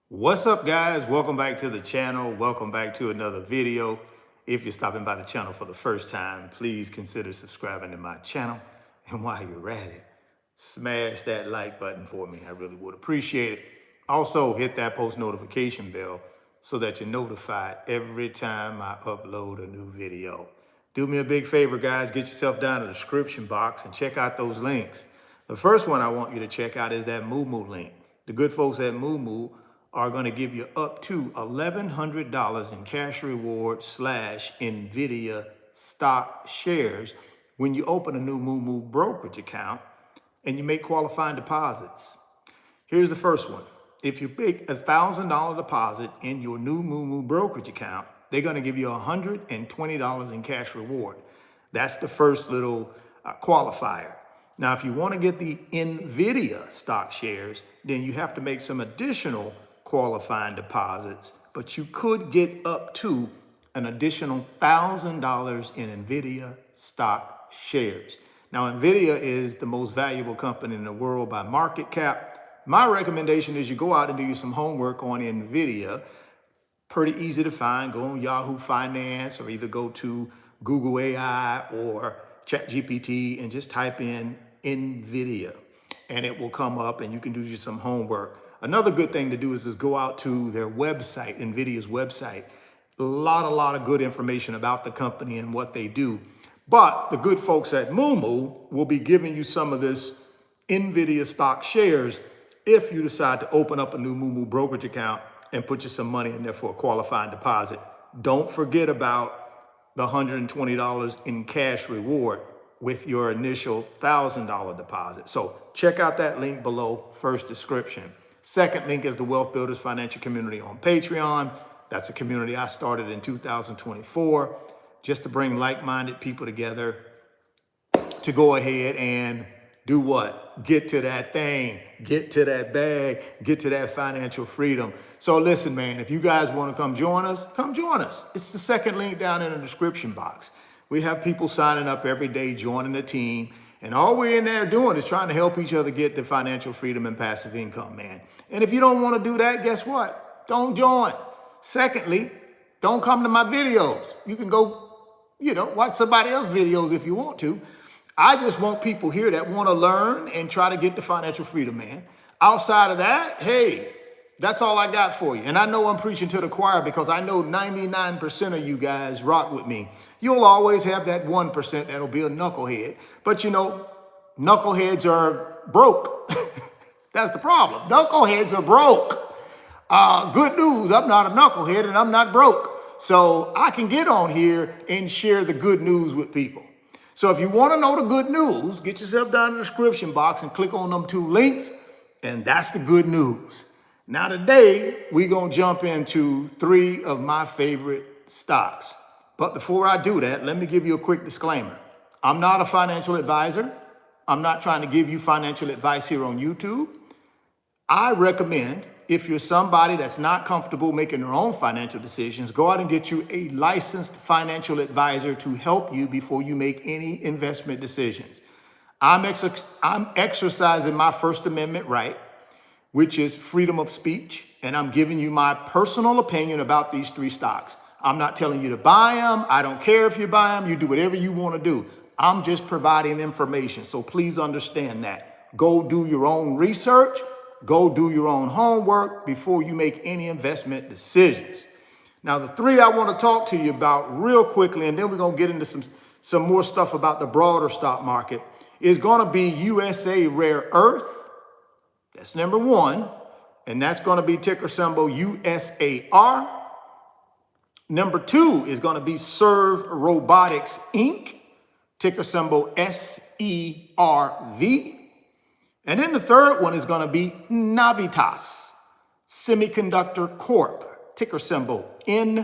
What's up, guys? Welcome back to the channel. Welcome back to another video. If you're stopping by the channel for the first time, please consider subscribing to my channel. And while you're at it, smash that like button for me. I really would appreciate it. Also, hit that post notification bell so that you're notified every time I upload a new video. Do me a big favor, guys. Get yourself down to the description box and check out those links. The first one I want you to check out is that Moo link. The good folks at Moo are going to give you up to $1,100 in cash reward / NVIDIA stock shares when you open a new Moo brokerage account and you make qualifying deposits. Here's the first one. If you make a $1,000 deposit in your new Moo brokerage account, they're going to give you $120 in cash reward. That's the first little qualifier. Now, if you want to get the NVIDIA stock shares, then you have to make some additional qualifying deposits, but you could get up to an additional $1,000 in NVIDIA stock shares. Now, NVIDIA is the most valuable company in the world by market cap. My recommendation is you go out and do some homework on NVIDIA. Pretty easy to find. Go on Yahoo Finance or either go to Google AI or ChatGPT and just type in NVIDIA and it will come up and you can do just some homework. Another good thing to do is just go out to their website, NVIDIA's website. A lot of good information about the company and what they do. But the good folks at Moo will be giving you some of this NVIDIA stock shares if you decide to open up a new Moo brokerage account and put you some money in there for a qualifying deposit. Don't forget about the $120 in cash reward with your initial $1,000 deposit. So check out that link below, first description. Second link is the Wealth Builders Financial Community on Patreon. That's a community I started in 2024 just to bring like-minded people together to go ahead and do what? Get to that thing, get to that bag, get to that financial freedom. So listen, man, if you guys want to come join us, come join us. It's the second link down in the description box. We have people signing up every day, joining the team. And all we're in there doing is trying to help each other get the financial freedom and passive income, man. And if you don't want to do that, guess what? Don't join. Secondly, don't come to my videos. You can go, watch somebody else's videos if you want to. I just want people here that want to learn and try to get the financial freedom, man. Outside of that, hey, that's all I got for you. And I know I'm preaching to the choir because I know 99% of you guys rock with me. You'll always have that 1% that'll be a knucklehead. But knuckleheads are broke. That's the problem. Knuckleheads are broke. Good news, I'm not a knucklehead and I'm not broke. So I can get on here and share the good news with people. So if you want to know the good news, get yourself down in the description box and click on them 2 links. And that's the good news. Now today, we're going to jump into 3 of my favorite stocks. But before I do that, let me give you a quick disclaimer. I'm not a financial advisor. I'm not trying to give you financial advice here on YouTube. I recommend if you're somebody that's not comfortable making their own financial decisions, go out and get you a licensed financial advisor to help you before you make any investment decisions. I'm exercising my First Amendment right, which is freedom of speech, and I'm giving you my personal opinion about these 3 stocks. I'm not telling you to buy them. I don't care if you buy them. You do whatever you want to do. I'm just providing information, so please understand that. Go do your own research. Go do your own homework before you make any investment decisions. Now, the 3 I want to talk to you about real quickly, and then we're going to get into some more stuff about the broader stock market, is going to be USA Rare Earth. That's number 1, and that's going to be ticker symbol USAR. Number 2 is going to be Serve Robotics, Inc., ticker symbol SERV. And then the third one is going to be Navitas Semiconductor Corp, ticker symbol NVTS.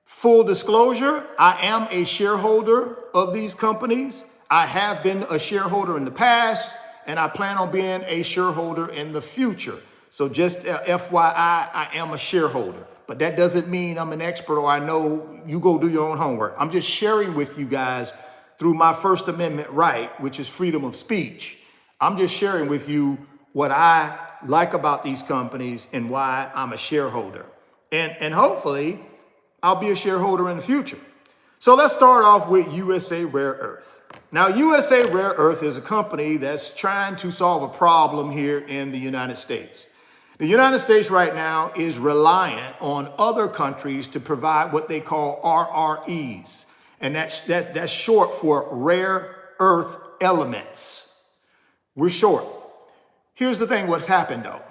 Full disclosure, I am a shareholder of these companies. I have been a shareholder in the past, and I plan on being a shareholder in the future. So just FYI, I am a shareholder. But that doesn't mean I'm an expert or I know. You go do your own homework. I'm just sharing with you guys through my First Amendment right, which is freedom of speech. I'm just sharing with you what I like about these companies and why I'm a shareholder. And hopefully I'll be a shareholder in the future. So let's start off with USA Rare Earth. Now, USA Rare Earth is a company that's trying to solve a problem here in the United States. The United States right now is reliant on other countries to provide what they call RREs. And that's short for rare earth elements. We're short. Here's the thing, what's happened though.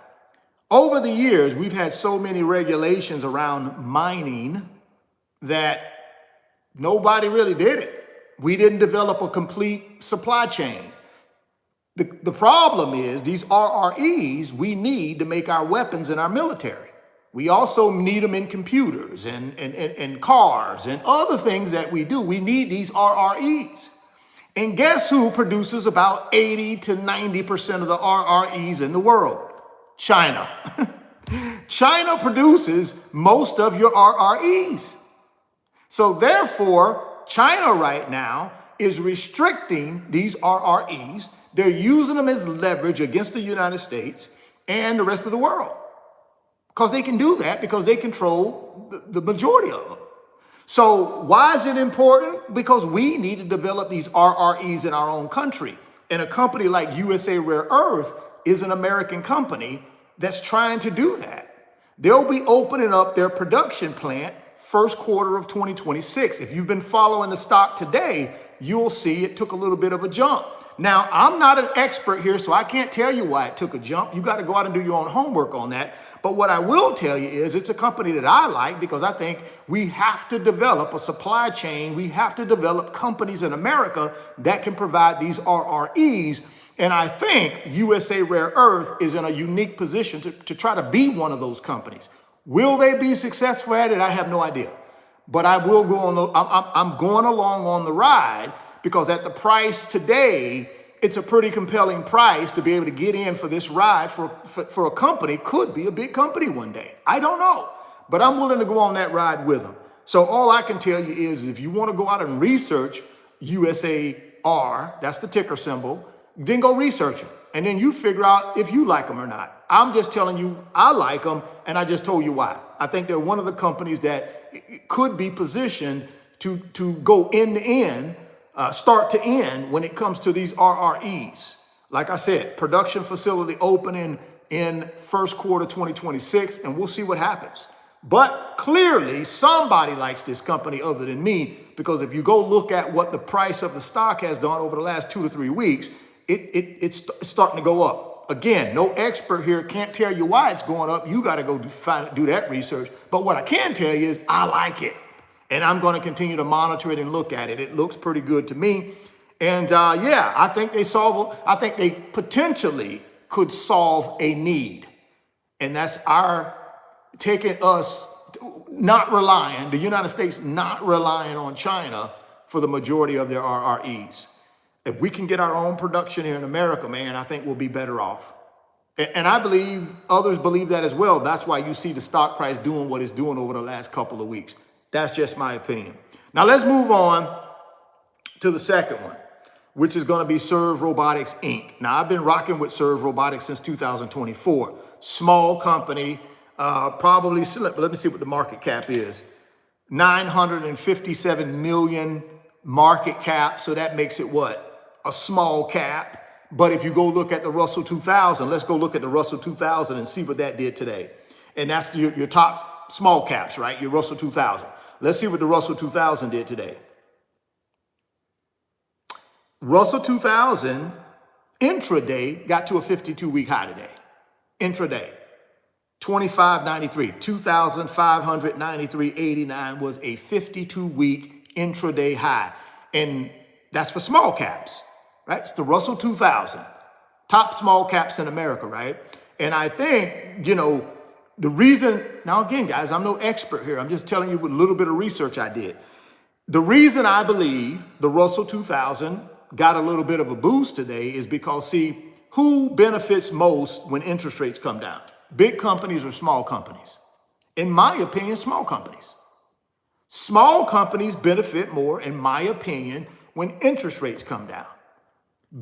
Over the years, we've had so many regulations around mining that nobody really did it. We didn't develop a complete supply chain. The problem is these RREs we need to make our weapons in our military. We also need them in computers and cars and other things that we do. We need these RREs. And guess who produces about 80 to 90% of the RREs in the world? China. China produces most of your RREs. So therefore, China right now is restricting these RREs. They're using them as leverage against the United States and the rest of the world. Because they can do that because they control the majority of them. So why is it important? Because we need to develop these RREs in our own country. And a company like USA Rare Earth is an American company that's trying to do that. They'll be opening up their production plant first quarter of 2026. If you've been following the stock today, you'll see it took a little bit of a jump. Now, I'm not an expert here, so I can't tell you why it took a jump. You got to go out and do your own homework on that. But what I will tell you is it's a company that I like because I think we have to develop a supply chain. We have to develop companies in America that can provide these RREs. And I think USA Rare Earth is in a unique position to try to be one of those companies. Will they be successful at it? I have no idea. But I will go on. I'm going along on the ride because at the price today, it's a pretty compelling price to be able to get in for this ride for a company. Could be a big company one day. I don't know. But I'm willing to go on that ride with them. So all I can tell you is if you want to go out and research USAR, that's the ticker symbol, then go research them. And then you figure out if you like them or not. I'm just telling you I like them, and I just told you why. I think they're one of the companies that could be positioned to go end to end, start to end when it comes to these RREs. Like I said, production facility opening in first quarter 2026, and we'll see what happens. But clearly somebody likes this company other than me, because if you go look at what the price of the stock has done over the last 2 to 3 weeks, it's starting to go up. Again, no expert here, can't tell you why it's going up. You got to go do that research. But what I can tell you is I like it. And I'm going to continue to monitor it and look at it. It looks pretty good to me. And yeah, I think they potentially could solve a need. And that's taking us not relying, the United States not relying on China for the majority of their RREs. If we can get our own production here in America, man, I think we'll be better off. And I believe others believe that as well. That's why you see the stock price doing what it's doing over the last couple of weeks. That's just my opinion. Now let's move on to the second one, which is going to be Serve Robotics, Inc. Now I've been rocking with Serve Robotics since 2024. Small company, probably, let me see what the market cap is. 957 million market cap. So that makes it what? A small cap. But if you go look at the Russell 2000, let's go look at the Russell 2000 and see what that did today. And that's your top small caps, right? Your Russell 2000. Let's see what the Russell 2000 did today. Russell 2000 intraday got to a 52-week high today. Intraday. 2593, 2,593.89 was a 52-week intraday high. And that's for small caps, right? It's the Russell 2000, top small caps in America, right? And I think, the reason, now again, guys, I'm no expert here. I'm just telling you what a little bit of research I did. The reason I believe the Russell 2000 got a little bit of a boost today is because, see, who benefits most when interest rates come down? Big companies or small companies? In my opinion, small companies. Small companies benefit more, in my opinion, when interest rates come down.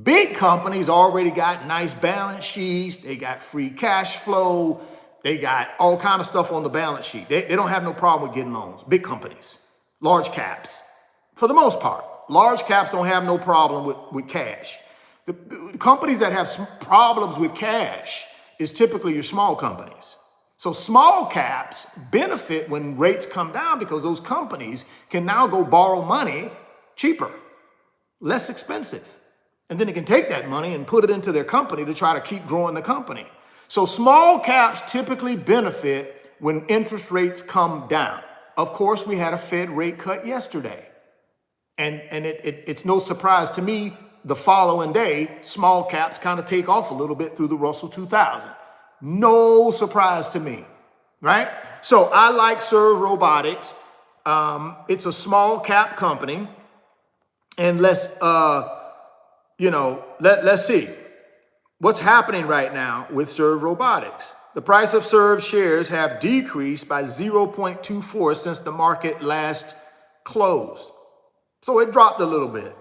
Big companies already got nice balance sheets. They got free cash flow. They got all kind of stuff on the balance sheet. They don't have no problem with getting loans. Big companies, large caps, for the most part. Large caps don't have no problem with cash. The companies that have problems with cash is typically your small companies. So small caps benefit when rates come down because those companies can now go borrow money cheaper, less expensive. And then they can take that money and put it into their company to try to keep growing the company. So small caps typically benefit when interest rates come down. Of course, we had a Fed rate cut yesterday. And it's no surprise to me, the following day, small caps kind of take off a little bit through the Russell 2000. No surprise to me, right? So I like Serve Robotics. It's a small cap company. And let's see what's happening right now with Serve Robotics. The price of Serve shares have decreased by 0.24 since the market last closed. So it dropped a little bit.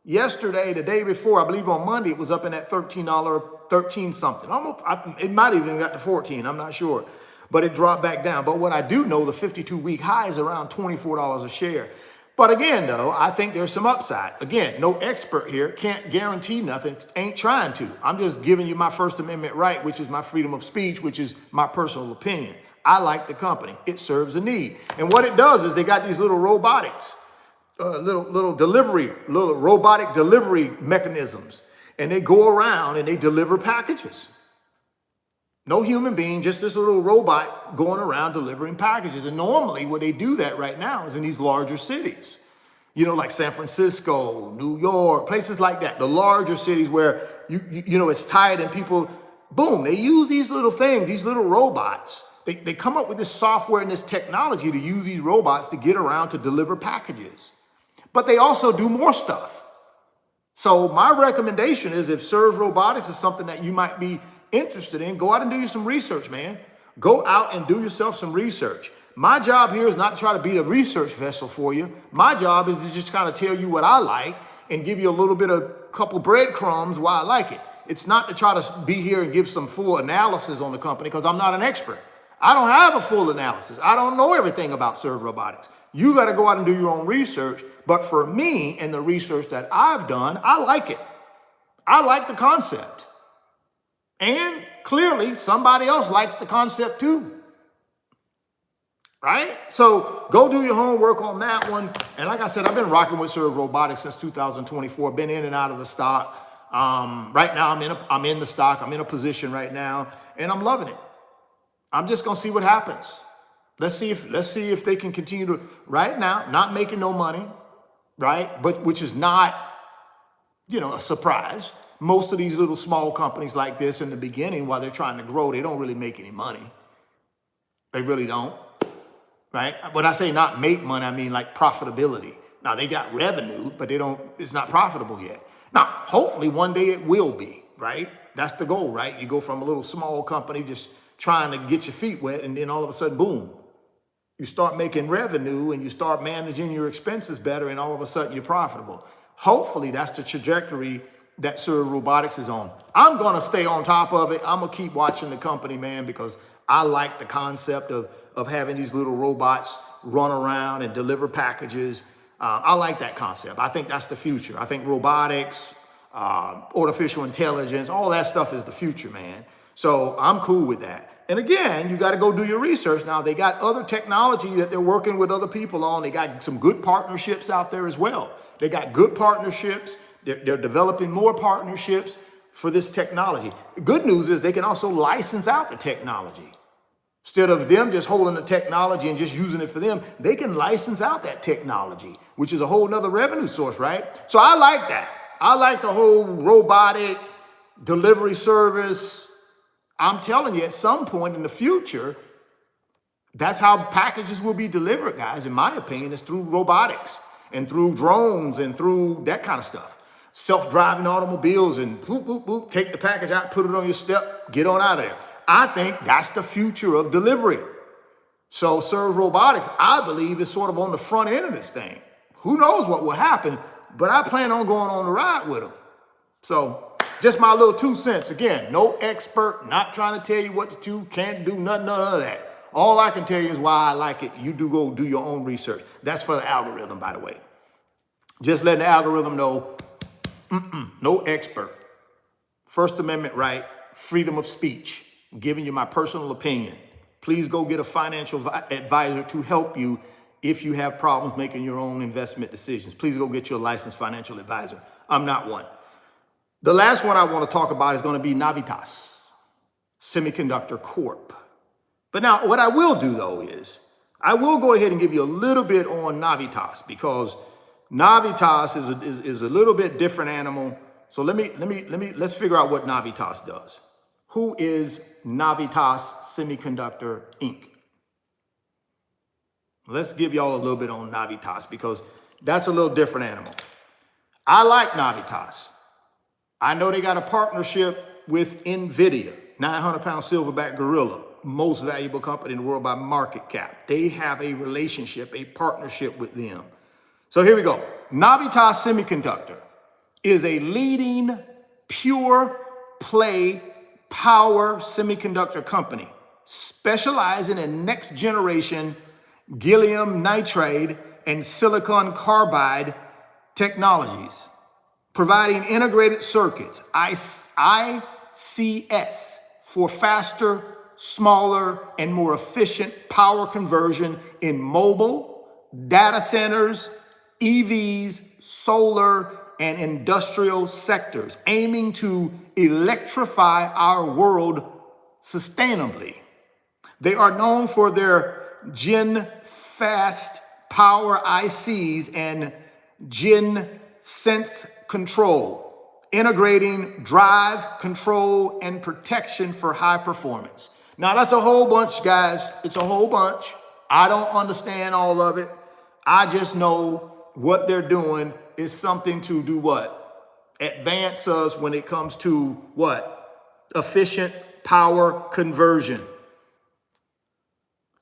Yesterday, the day before, I believe on Monday, it was up in that $13 something. Almost, it might even got to 14, I'm not sure. But it dropped back down. But what I do know, the 52-week high is around $24 a share. But again, though, I think there's some upside. Again, no expert here, can't guarantee nothing, ain't trying to. I'm just giving you my First Amendment right, which is my freedom of speech, which is my personal opinion. I like the company. It serves a need. And what it does is they got these little robotics, little robotic delivery mechanisms. And they go around and they deliver packages. No human being, just this little robot going around delivering packages. And normally where they do that right now is in these larger cities, like San Francisco, New York, places like that. The larger cities where, it's tight and people, boom, they use these little things, these little robots. They come up with this software and this technology to use these robots to get around to deliver packages. But they also do more stuff. So my recommendation is if Serve Robotics is something that you might be interested in, go out and do you some research, man. Go out and do yourself some research. My job here is not to try to be a research vessel for you. My job is to just kind of tell you what I like and give you a little bit of couple breadcrumbs why I like it. It's not to try to be here and give some full analysis on the company because I'm not an expert. I don't have a full analysis. I don't know everything about Serve Robotics. You got to go out and do your own research. But for me and the research that I've done, I like it. I like the concept. And clearly somebody else likes the concept too. Right? So go do your homework on that one. And like I said, I've been rocking with Serve Robotics since 2024. Been in and out of the stock. Right now I'm in the stock. I'm in a position right now and I'm loving it. I'm just going to see what happens. Let's see if they can continue to, right now, not making no money, right? But which is not, a surprise. Most of these little small companies like this in the beginning, while they're trying to grow, they don't really make any money. They really don't, right? When I say not make money, I mean like profitability. Now they got revenue, but it's not profitable yet. Now, hopefully one day it will be, right? That's the goal, right? You go from a little small company just trying to get your feet wet and then all of a sudden, boom, you start making revenue and you start managing your expenses better and all of a sudden you're profitable. Hopefully that's the trajectory that Serve Robotics is on. I'm going to stay on top of it. I'm going to keep watching the company, man, because I like the concept of having these little robots run around and deliver packages. I like that concept. I think that's the future. I think robotics, artificial intelligence, all that stuff is the future, man. So I'm cool with that. And again, you got to go do your research. Now, they got other technology that they're working with other people on. They got some good partnerships out there as well. They got good partnerships. They're developing more partnerships for this technology. The good news is they can also license out the technology. Instead of them just holding the technology and just using it for them, they can license out that technology, which is a whole nother revenue source, right? So I like that. I like the whole robotic delivery service. I'm telling you, at some point in the future, that's how packages will be delivered, guys. In my opinion, is through robotics and through drones and through that kind of stuff. Self-driving automobiles and boop, boop, boop, take the package out, put it on your step, get on out of there. I think that's the future of delivery. So Serve Robotics, I believe, is sort of on the front end of this thing. Who knows what will happen, but I plan on going on the ride with them. So just my little 2 cents. Again, no expert, not trying to tell you what to do, can't do nothing, none of that. All I can tell you is why I like it. You do go do your own research. That's for the algorithm, by the way. Just letting the algorithm know, no expert. First Amendment right, freedom of speech, giving you my personal opinion. Please go get a financial advisor to help you if you have problems making your own investment decisions. Please go get your licensed financial advisor. I'm not one. The last one I want to talk about is going to be Navitas Semiconductor Corp. But now what I will do though is I will go ahead and give you a little bit on Navitas, because Navitas is a little bit different animal. So let's figure out what Navitas does. Who is Navitas Semiconductor Inc.? Let's give y'all a little bit on Navitas, because that's a little different animal. I like Navitas. I know they got a partnership with NVIDIA, 900-pound silverback gorilla, most valuable company in the world by market cap. They have a relationship, a partnership with them. So here we go. Navitas Semiconductor is a leading pure play power semiconductor company specializing in next generation gallium nitride and silicon carbide technologies, providing integrated circuits, ICS, for faster, smaller, and more efficient power conversion in mobile, data centers, EVs, solar, and industrial sectors, aiming to electrify our world sustainably. They are known for their Gen Fast Power ICs and Gen Sense Control, integrating drive, control, and protection for high performance. Now that's a whole bunch, guys. It's a whole bunch. I don't understand all of it. I just know what they're doing is something to do what? Advance us when it comes to what? Efficient power conversion.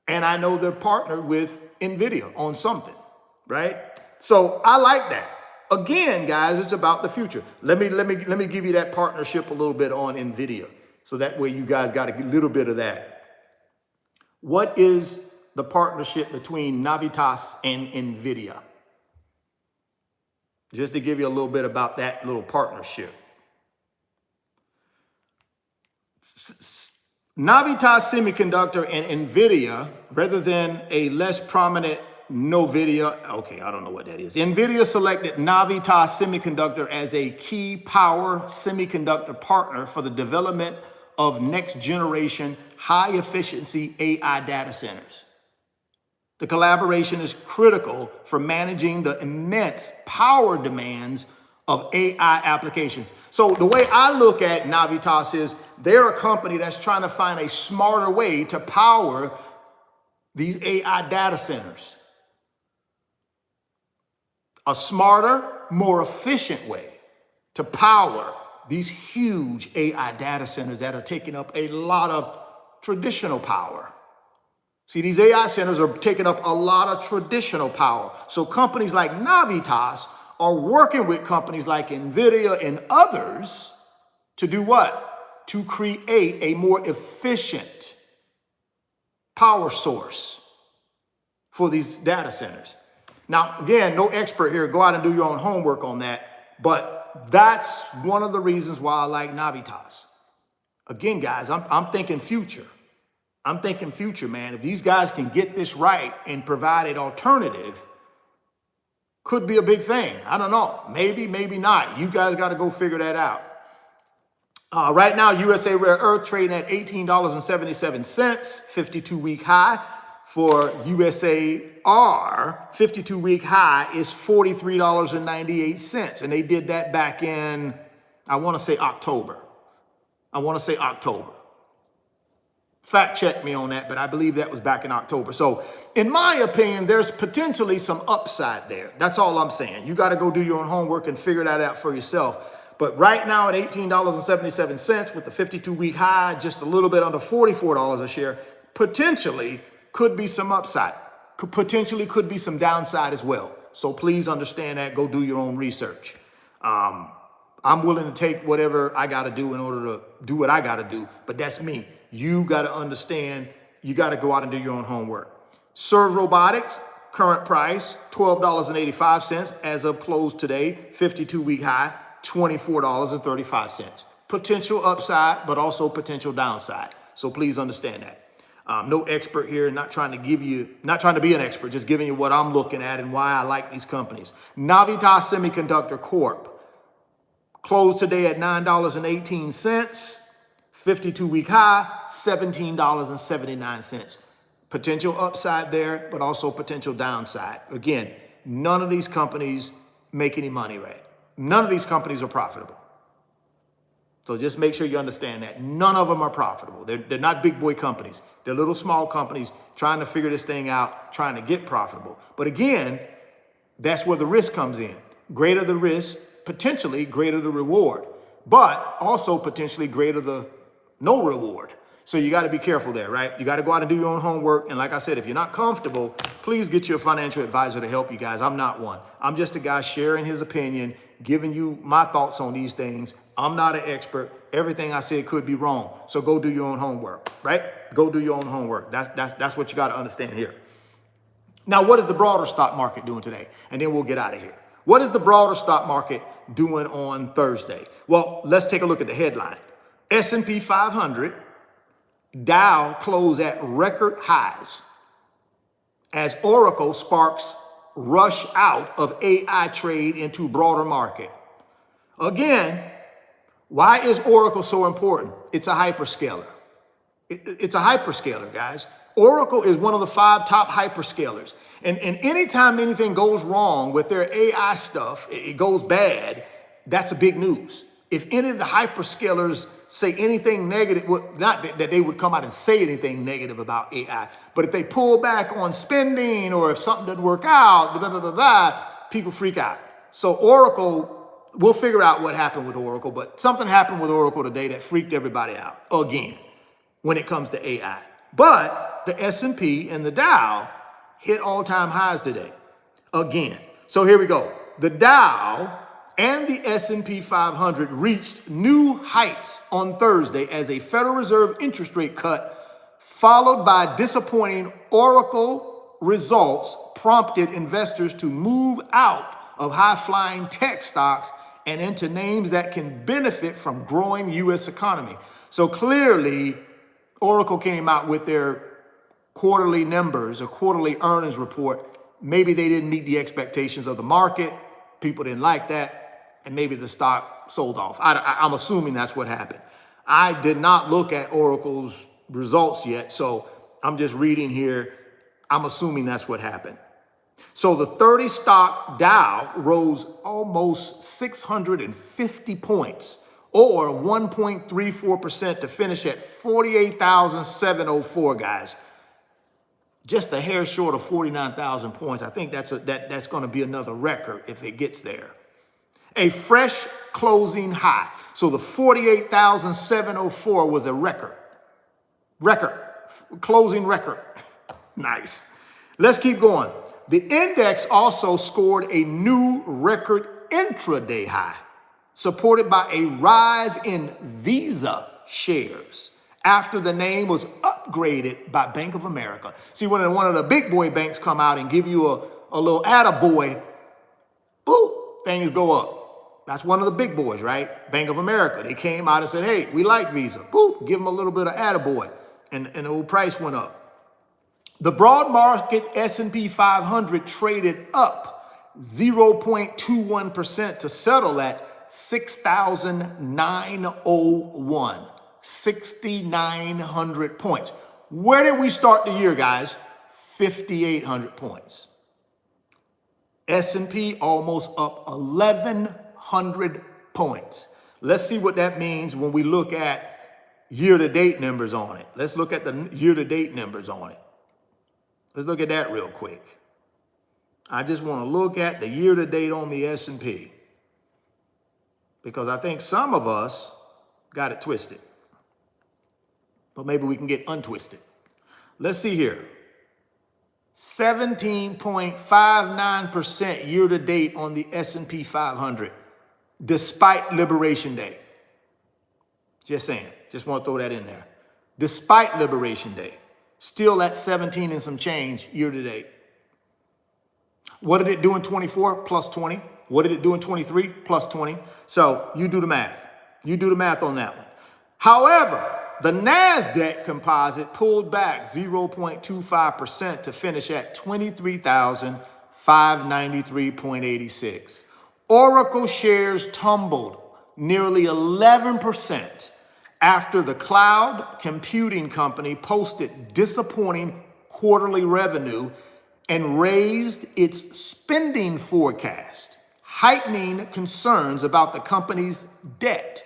And I know they're partnered with NVIDIA on something, right? So I like that. Again, guys, it's about the future. Let me give you that partnership a little bit on NVIDIA, so that way you guys got a little bit of that. What is the partnership between Navitas and NVIDIA? Just to give you a little bit about that little partnership. Navitas Semiconductor and NVIDIA, rather than a less prominent NVIDIA, okay, I don't know what that is. NVIDIA selected Navitas Semiconductor as a key power semiconductor partner for the development of next generation high efficiency AI data centers. The collaboration is critical for managing the immense power demands of AI applications. So the way I look at Navitas is they're a company that's trying to find a smarter way to power these AI data centers. A smarter, more efficient way to power these huge AI data centers that are taking up a lot of traditional power. See, these AI centers are taking up a lot of traditional power. So companies like Navitas are working with companies like NVIDIA and others to do what? To create a more efficient power source for these data centers. Now, again, no expert here. Go out and do your own homework on that. But that's one of the reasons why I like Navitas. Again, guys, I'm thinking future. I'm thinking future, man. If these guys can get this right and provide an alternative, could be a big thing. I don't know. Maybe, maybe not. You guys got to go figure that out. Right now, USA Rare Earth trading at $18.77, 52-week high. For USAR, 52-week high is $43.98. And they did that back in, I want to say October. Fact check me on that, but I believe that was back in October. So in my opinion, there's potentially some upside there. That's all I'm saying. You got to go do your own homework and figure that out for yourself. But right now at $18.77 with the 52-week high, just a little bit under $44 a share, potentially could be some upside. Potentially could be some downside as well. So please understand that. Go do your own research. I'm willing to take whatever I got to do in order to do what I got to do, but that's me. You got to understand, you got to go out and do your own homework. Serve Robotics, current price, $12.85 as of close today, 52-week high, $24.35. Potential upside, but also potential downside. So please understand that. No expert here, not trying to be an expert, just giving you what I'm looking at and why I like these companies. Navitas Semiconductor Corp. Closed today at $9.18, 52-week high, $17.79. Potential upside there, but also potential downside. Again, none of these companies make any money, right? None of these companies are profitable. So just make sure you understand that. None of them are profitable. They're not big boy companies. They're little small companies trying to figure this thing out, trying to get profitable. But again, that's where the risk comes in. Greater the risk, potentially greater the reward, but also potentially greater the no reward. So you got to be careful there, right? You got to go out and do your own homework. And like I said, if you're not comfortable, please get your financial advisor to help you guys. I'm not one. I'm just a guy sharing his opinion, giving you my thoughts on these things. I'm not an expert. Everything I said could be wrong. So go do your own homework, right? Go do your own homework. That's what you got to understand here. Now, what is the broader stock market doing today? And then we'll get out of here. What is the broader stock market doing on Thursday? Well, let's take a look at the headline. S&P 500, Dow closed at record highs as Oracle sparks rush out of AI trade into broader market. Again, why is Oracle so important? It's a hyperscaler. It's a hyperscaler, guys. Oracle is one of the 5 top hyperscalers. And anytime anything goes wrong with their AI stuff, it goes bad, that's a big news. If any of the hyperscalers say anything negative, well, not that they would come out and say anything negative about AI, but if they pull back on spending or if something doesn't work out, blah, blah, blah, blah, people freak out. So Oracle, we'll figure out what happened with Oracle, but something happened with Oracle today that freaked everybody out again when it comes to AI. But the S&P and the Dow hit all-time highs today again. So here we go. The Dow and the S&P 500 reached new heights on Thursday as a Federal Reserve interest rate cut, followed by disappointing Oracle results, prompted investors to move out of high-flying tech stocks and into names that can benefit from growing U.S. economy. So clearly, Oracle came out with their quarterly numbers, a quarterly earnings report. Maybe they didn't meet the expectations of the market. People didn't like that. And maybe the stock sold off. I'm assuming that's what happened. I did not look at Oracle's results yet, so I'm just reading here. I'm assuming that's what happened. So the 30 stock Dow rose almost 650 points, or 1.34% to finish at 48,704, guys. Just a hair short of 49,000 points. I think that's going to be another record if it gets there. A fresh closing high. So the 48,704 was a record. Closing record. Nice. Let's keep going. The index also scored a new record intraday high, supported by a rise in Visa shares after the name was upgraded by Bank of America. See, when one of the big boy banks come out and give you a little attaboy, boop, things go up. That's one of the big boys, right? Bank of America. They came out and said, hey, we like Visa. Boop, give them a little bit of attaboy. And the old price went up. The broad market S&P 500 traded up 0.21% to settle at 6,901. 6,900 points. Where did we start the year, guys? 5,800 points. S&P almost up 1,100 points. Let's see what that means when we look at year-to-date numbers on it. Let's look at the year-to-date numbers on it. Let's look at that real quick. I just want to look at the year-to-date on the S&P because I think some of us got it twisted. But maybe we can get untwisted. Let's see here. 17.59% year-to-date on the S&P 500. despite Liberation Day. Just saying. Just want to throw that in there. Despite Liberation Day. Still at 17 and some change year to date. What did it do in 24? Plus 20. What did it do in 23? Plus 20. So you do the math. You do the math on that one. However, the NASDAQ composite pulled back 0.25% to finish at 23,593.86. Oracle shares tumbled nearly 11% after the cloud computing company posted disappointing quarterly revenue and raised its spending forecast, heightening concerns about the company's debt.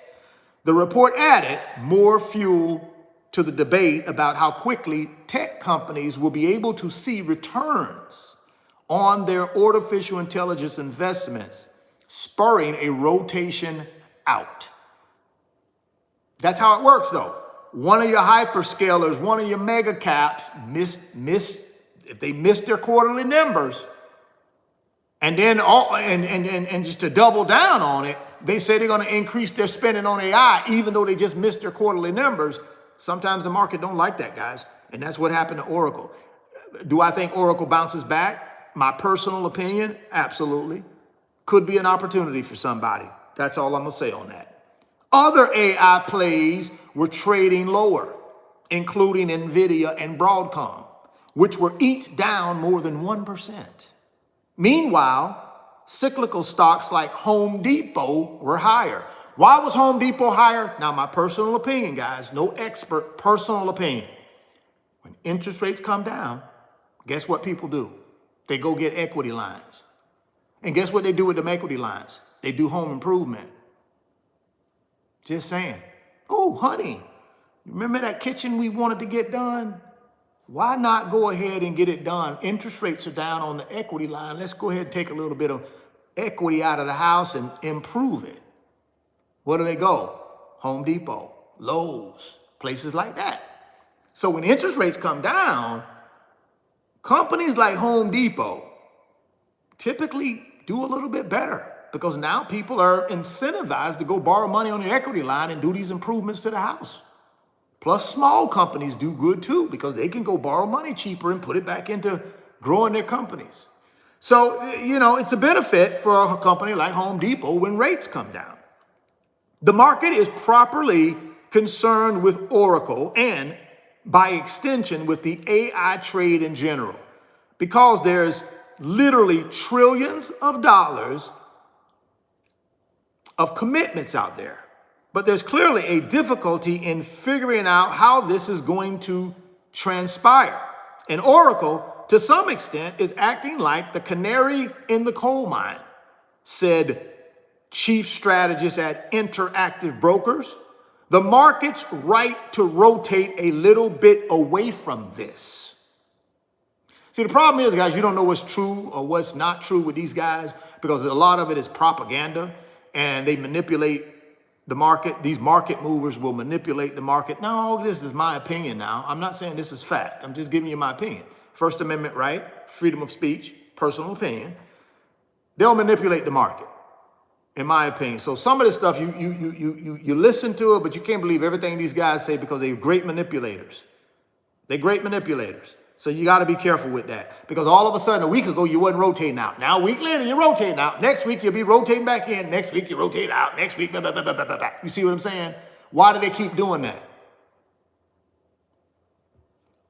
The report added more fuel to the debate about how quickly tech companies will be able to see returns on their artificial intelligence investments, spurring a rotation out. That's how it works, though. One of your hyperscalers, one of your mega caps if they miss their quarterly numbers, and then and just to double down on it, they say they're going to increase their spending on AI, even though they just missed their quarterly numbers. Sometimes the market don't like that, guys, and that's what happened to Oracle. Do I think Oracle bounces back? My personal opinion, absolutely. Could be an opportunity for somebody. That's all I'm going to say on that. Other AI plays were trading lower, including NVIDIA and Broadcom, which were each down more than 1%. Meanwhile, cyclical stocks like Home Depot were higher. Why was Home Depot higher? Now, my personal opinion, guys, no expert, personal opinion. When interest rates come down, guess what people do? They go get equity lines. And guess what they do with them equity lines? They do home improvement. Just saying. Oh, honey, remember that kitchen we wanted to get done? Why not go ahead and get it done? Interest rates are down on the equity line. Let's go ahead and take a little bit of equity out of the house and improve it. Where do they go? Home Depot, Lowe's, places like that. So when interest rates come down, companies like Home Depot typically do a little bit better because now people are incentivized to go borrow money on their equity line and do these improvements to the house. Plus, small companies do good too because they can go borrow money cheaper and put it back into growing their companies. So, it's a benefit for a company like Home Depot when rates come down. The market is properly concerned with Oracle and, by extension, with the AI trade in general because there's literally trillions of dollars of commitments out there. But there's clearly a difficulty in figuring out how this is going to transpire. And Oracle, to some extent, is acting like the canary in the coal mine, said chief strategist at Interactive Brokers. The market's right to rotate a little bit away from this. See, the problem is, guys, you don't know what's true or what's not true with these guys because a lot of it is propaganda and they manipulate the market. These market movers will manipulate the market. No, this is my opinion now. I'm not saying this is fact. I'm just giving you my opinion. First Amendment right, freedom of speech, personal opinion. They'll manipulate the market, in my opinion. So some of this stuff, you listen to it, but you can't believe everything these guys say because they're great manipulators. They're great manipulators. So you got to be careful with that because all of a sudden a week ago you wasn't rotating out. Now a week later you're rotating out. Next week you'll be rotating back in. Next week you rotate out. Next week, blah, blah, blah, blah, blah, blah. You see what I'm saying? Why do they keep doing that?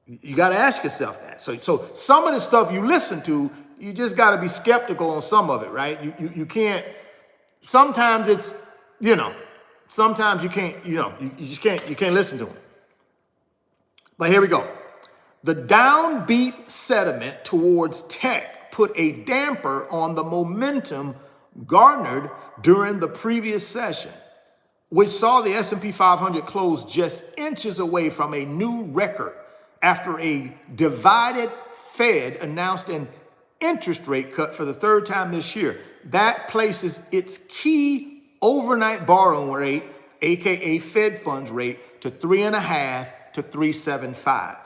You got to ask yourself that. So some of the stuff you listen to, you just got to be skeptical on some of it, right? You can't. Sometimes it's, sometimes you can't. You just can't. You can't listen to them. But here we go. The downbeat sentiment towards tech put a damper on the momentum garnered during the previous session, which saw the S&P 500 close just inches away from a new record after a divided Fed announced an interest rate cut for the third time this year. That places its key overnight borrowing rate, aka Fed funds rate, to 3.5 to 3.75.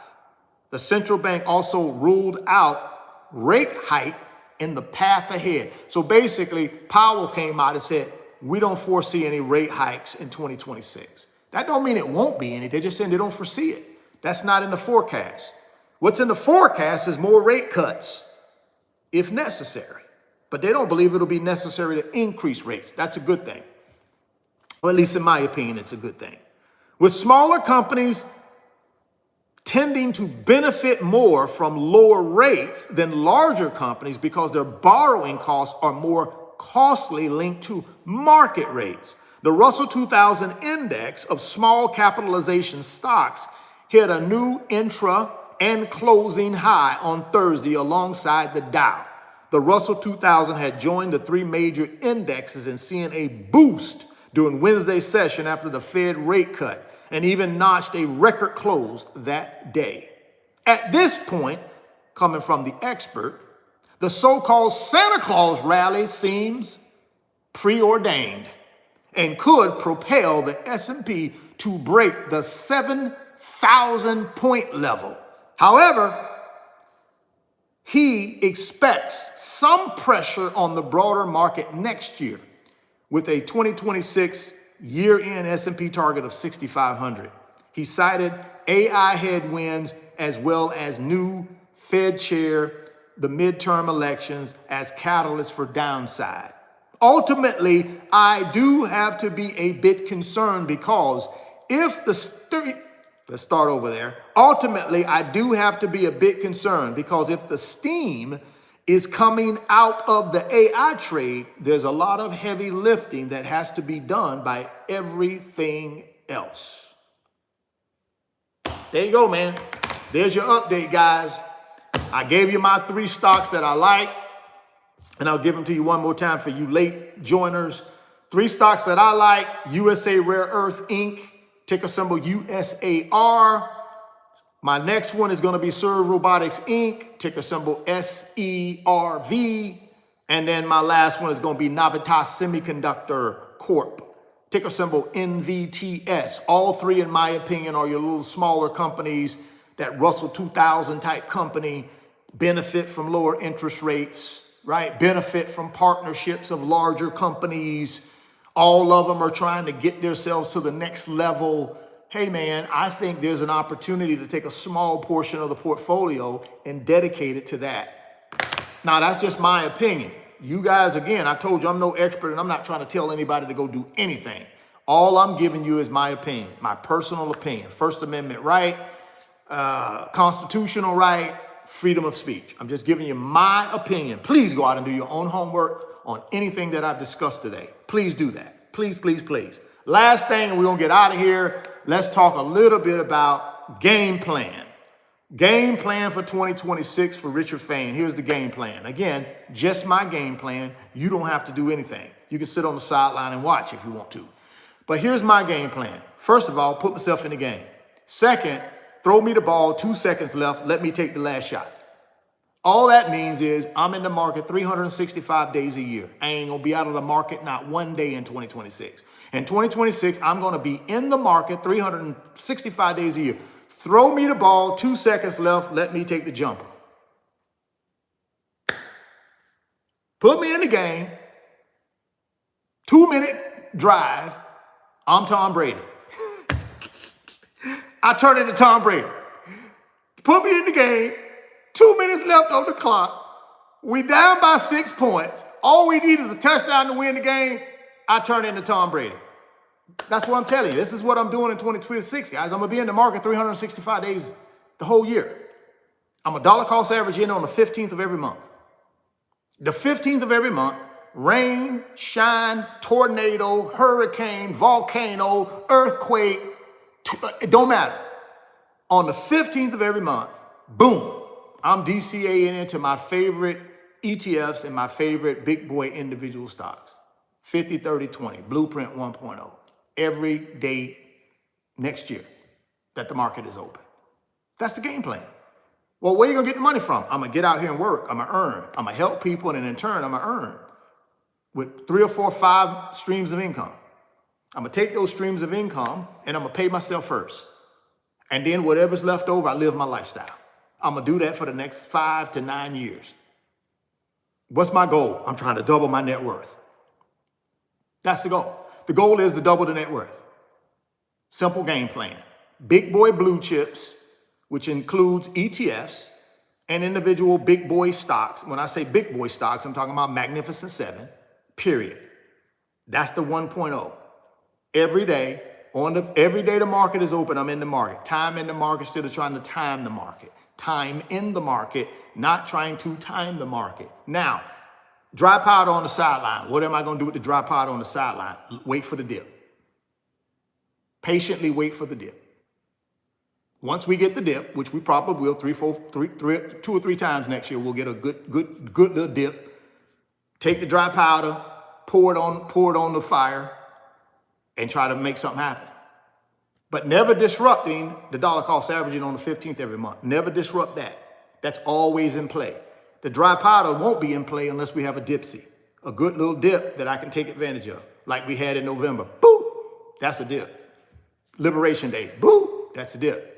The central bank also ruled out rate hike in the path ahead. So basically, Powell came out and said, we don't foresee any rate hikes in 2026. That don't mean it won't be any. They're just saying they don't foresee it. That's not in the forecast. What's in the forecast is more rate cuts if necessary. But they don't believe it'll be necessary to increase rates. That's a good thing. Or at least in my opinion, it's a good thing. With smaller companies tending to benefit more from lower rates than larger companies because their borrowing costs are more costly linked to market rates. The Russell 2000 index of small capitalization stocks hit a new intra and closing high on Thursday alongside the Dow. The Russell 2000 had joined the three major indexes in seeing a boost during Wednesday's session after the Fed rate cut, and even notched a record close that day. At this point, coming from the expert, the so-called Santa Claus rally seems preordained and could propel the S&P to break the 7,000 point level. However, he expects some pressure on the broader market next year with a 2026 year-end S&P target of 6,500. He cited AI headwinds as well as new Fed chair, the midterm elections as catalysts for downside. Ultimately, I do have to be a bit concerned because if let's start over there. Ultimately, I do have to be a bit concerned because if the steam is coming out of the AI trade, there's a lot of heavy lifting that has to be done by everything else. There you go, man. There's your update, guys. I gave you my 3 stocks that I like, and I'll give them to you one more time for you late joiners. 3 stocks that I like: USA Rare Earth Inc., ticker symbol USAR. My next one is going to be Serve Robotics Inc., ticker symbol SERV. And then my last one is going to be Navitas Semiconductor Corp., ticker symbol NVTS. All 3, in my opinion, are your little smaller companies, that Russell 2000 type company, benefit from lower interest rates, right? Benefit from partnerships of larger companies. All of them are trying to get themselves to the next level. Hey man, I think there's an opportunity to take a small portion of the portfolio and dedicate it to that. Now, that's just my opinion. You guys, again, I told you I'm no expert and I'm not trying to tell anybody to go do anything. All I'm giving you is my opinion, my personal opinion. First Amendment right, constitutional right, freedom of speech. I'm just giving you my opinion. Please go out and do your own homework on anything that I've discussed today. Please do that. Please, please, please. Last thing, and we're going to get out of here. Let's talk a little bit about game plan. Game plan for 2026 for Richard Fain. Here's the game plan. Again, just my game plan. You don't have to do anything. You can sit on the sideline and watch if you want to. But here's my game plan. First of all, put myself in the game. Second, throw me the ball, 2 seconds left. Let me take the last shot. All that means is I'm in the market 365 days a year. I ain't going to be out of the market not one day in 2026. In 2026, I'm going to be in the market 365 days a year. Throw me the ball, 2 seconds left. Let me take the jumper. Put me in the game. 2-minute drive. I'm Tom Brady. I turn into Tom Brady. Put me in the game. 2 minutes left on the clock. We down by 6 points. All we need is a touchdown to win the game. I turn into Tom Brady. That's what I'm telling you. This is what I'm doing in 2026, guys. I'm going to be in the market 365 days the whole year. I'm a dollar cost average in on the 15th of every month. The 15th of every month, rain, shine, tornado, hurricane, volcano, earthquake, it don't matter. On the 15th of every month, boom, I'm DCAing into my favorite ETFs and my favorite big boy individual stocks. 50, 30, 20, Blueprint 1.0. Every day next year that the market is open. That's the game plan. Well, where are you going to get the money from? I'm going to get out here and work. I'm going to earn. I'm going to help people, and in turn, I'm going to earn with 3 or 4 or 5 streams of income. I'm going to take those streams of income, and I'm going to pay myself first. And then whatever's left over, I live my lifestyle. I'm going to do that for the next 5 to 9 years. What's my goal? I'm trying to double my net worth. That's the goal. The goal is to double the net worth. Simple game plan. Big boy blue chips, which includes ETFs and individual big boy stocks. When I say big boy stocks, I'm talking about Magnificent Seven, period. That's the 1.0. Every day, every day the market is open, I'm in the market. Time in the market instead of trying to time the market. Time in the market, not trying to time the market. Now, dry powder on the sideline. What am I going to do with the dry powder on the sideline? Wait for the dip. Patiently wait for the dip. Once we get the dip, which we probably will, 2 or 3 times next year, we'll get a good little dip. Take the dry powder, pour it on the fire, and try to make something happen. But never disrupting the dollar cost averaging on the 15th every month. Never disrupt that. That's always in play. The dry powder won't be in play unless we have a dipsy, a good little dip that I can take advantage of, like we had in November. Boop, that's a dip. Liberation Day, boop, that's a dip.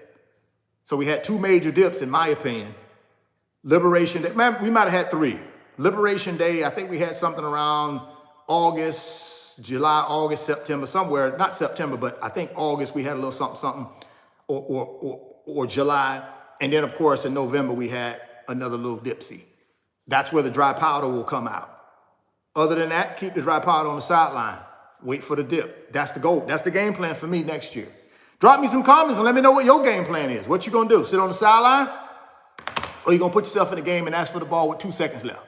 So we had 2 major dips, in my opinion. Liberation Day, man, we might have had 3. Liberation Day, I think we had something around August, July, August, September, somewhere, not September, but I think August, we had a little something, or July. And then, of course, in November, we had another little dipsy. That's where the dry powder will come out. Other than that, keep the dry powder on the sideline. Wait for the dip. That's the goal. That's the game plan for me next year. Drop me some comments and let me know what your game plan is. What you gonna do? Sit on the sideline? Or you gonna put yourself in the game and ask for the ball with 2 seconds left?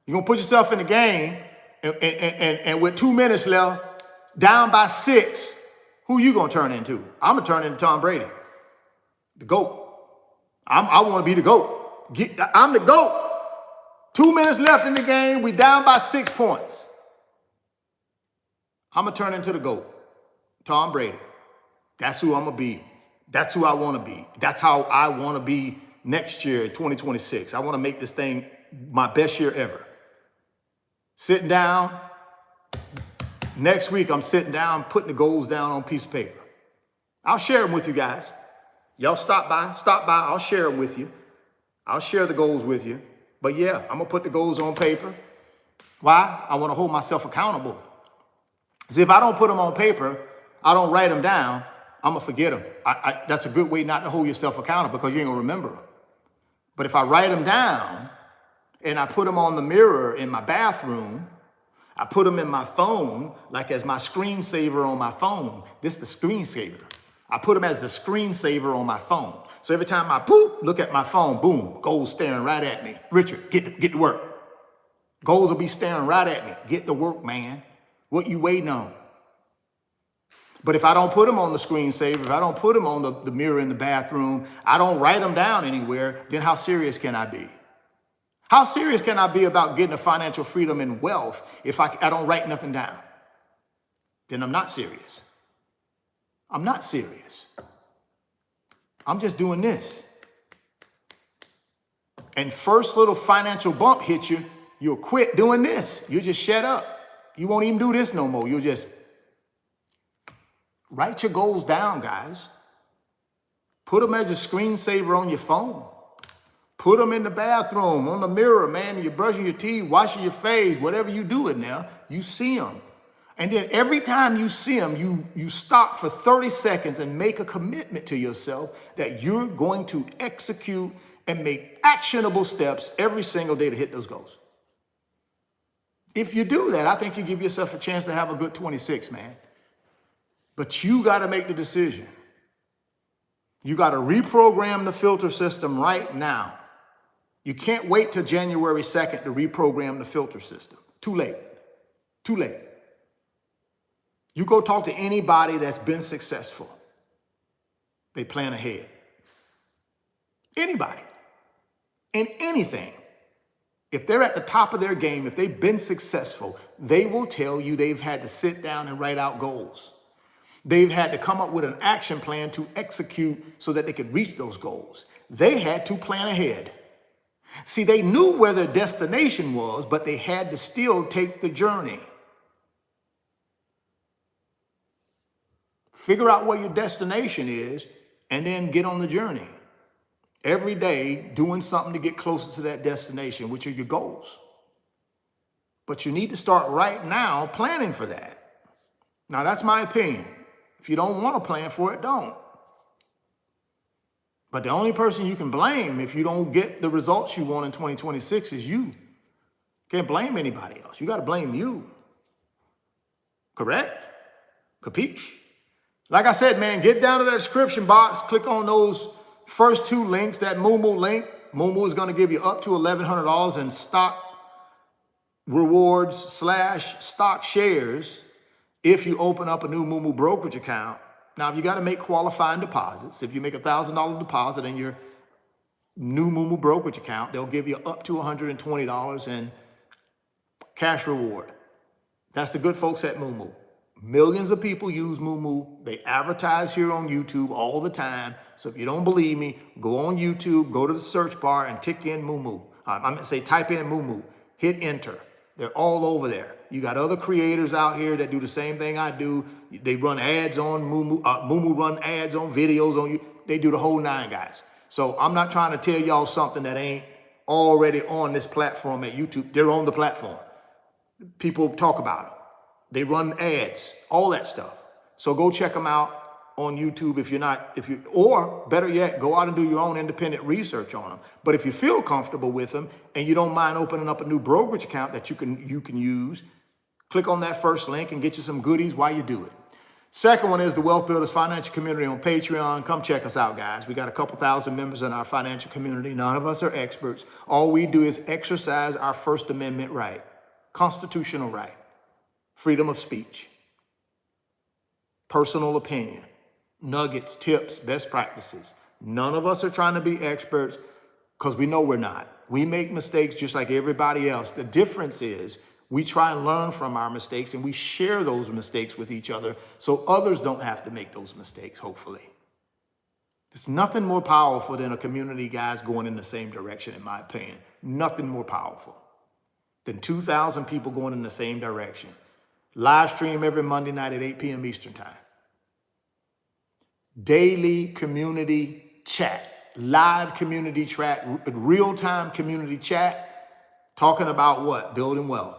You gonna put yourself in the game and with 2 minutes left, down by 6, who you gonna turn into? I'm gonna turn into Tom Brady, the GOAT. I wanna be the GOAT. I'm the GOAT. 2 minutes left in the game, we down by 6 points. I'm gonna turn into the GOAT, Tom Brady. That's who I'm gonna be. That's who I wanna be. That's how I wanna be next year, 2026. I wanna make this thing my best year ever. Sitting down, next week I'm sitting down, putting the goals down on a piece of paper. I'll share them with you guys. Y'all stop by, I'll share them with you. I'll share the goals with you. But yeah, I'm gonna put the goals on paper. Why? I wanna hold myself accountable. See, if I don't put them on paper, I don't write them down, I'm gonna forget them. That's a good way not to hold yourself accountable because you ain't gonna remember them. But if I write them down and I put them on the mirror in my bathroom, I put them in my phone, like as my screensaver on my phone. This is the screensaver. I put them as the screensaver on my phone. So every time I look at my phone, boom, goals staring right at me. Richard, get to work. Goals will be staring right at me. Get to work, man. What you waiting on? But if I don't put them on the screensaver, if I don't put them on the mirror in the bathroom, I don't write them down anywhere, then how serious can I be? How serious can I be about getting a financial freedom and wealth if I don't write nothing down? Then I'm not serious. I'm not serious. I'm just doing this. And first little financial bump hits you, you'll quit doing this. You'll just shut up. You won't even do this no more. You'll just write your goals down, guys. Put them as a screensaver on your phone. Put them in the bathroom, on the mirror, man. You're brushing your teeth, washing your face, whatever you do in there, you see them. And then every time you see them, you stop for 30 seconds and make a commitment to yourself that you're going to execute and make actionable steps every single day to hit those goals. If you do that, I think you give yourself a chance to have a good 26, man. But you got to make the decision. You got to reprogram the filter system right now. You can't wait till January 2nd to reprogram the filter system. Too late. Too late. You go talk to anybody that's been successful. They plan ahead. Anybody. In anything. If they're at the top of their game, if they've been successful, they will tell you they've had to sit down and write out goals. They've had to come up with an action plan to execute so that they could reach those goals. They had to plan ahead. See, they knew where their destination was, but they had to still take the journey. Figure out where your destination is and then get on the journey. Every day doing something to get closer to that destination, which are your goals. But you need to start right now planning for that. Now, that's my opinion. If you don't want to plan for it, don't. But the only person you can blame if you don't get the results you want in 2026 is you. Can't blame anybody else. You got to blame you. Correct? Capiche? Like I said, man, get down to that description box. Click on those first two links, that Moomoo link. Moomoo is going to give you up to $1,100 in stock rewards / stock shares if you open up a new Moomoo brokerage account. Now, you got to make qualifying deposits. If you make $1,000 deposit in your new Moomoo brokerage account, they'll give you up to $120 in cash reward. That's the good folks at Moomoo. Millions of people use Moomoo. They advertise here on YouTube all the time. So if you don't believe me, go on YouTube, go to the search bar and tick in Moomoo. I'm going to say type in Moomoo, hit enter. They're all over there. You got other creators out here that do the same thing I do. They run ads on Moomoo. Moomoo run ads on videos on you. They do the whole nine, guys. So I'm not trying to tell y'all something that ain't already on this platform at YouTube. They're on the platform. People talk about them. They run ads, all that stuff. So go check them out on YouTube or better yet, go out and do your own independent research on them. But if you feel comfortable with them and you don't mind opening up a new brokerage account that you can use, click on that first link and get you some goodies while you do it. Second one is the Wealth Builders Financial Community on Patreon. Come check us out, guys. We got a couple thousand members in our financial community. None of us are experts. All we do is exercise our First Amendment right, constitutional right, freedom of speech, personal opinion, nuggets, tips, best practices. None of us are trying to be experts because we know we're not. We make mistakes just like everybody else. The difference is we try and learn from our mistakes and we share those mistakes with each other so others don't have to make those mistakes, hopefully. There's nothing more powerful than a community, guys, going in the same direction, in my opinion. Nothing more powerful than 2,000 people going in the same direction. Live stream every Monday night at 8 p.m. Eastern time. Daily community chat, live community chat, real-time community chat, talking about what? Building wealth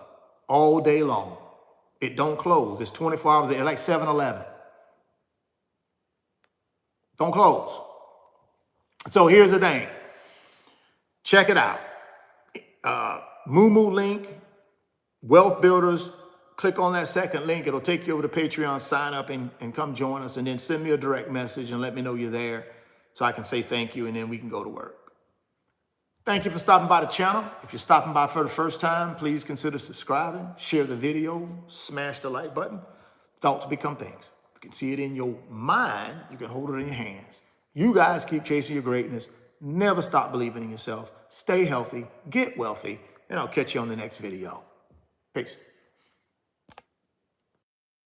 all day long. It don't close. It's 24 hours a day, like 7-Eleven. Don't close. So here's the thing. Check it out. Moomoo link, Wealth Builders. Click on that second link. It'll take you over to Patreon, sign up and come join us, and then send me a direct message and let me know you're there so I can say thank you, and then we can go to work. Thank you for stopping by the channel. If you're stopping by for the first time, please consider subscribing, share the video, smash the like button. Thoughts become things. You can see it in your mind. You can hold it in your hands. You guys keep chasing your greatness. Never stop believing in yourself. Stay healthy, get wealthy, and I'll catch you on the next video. Peace.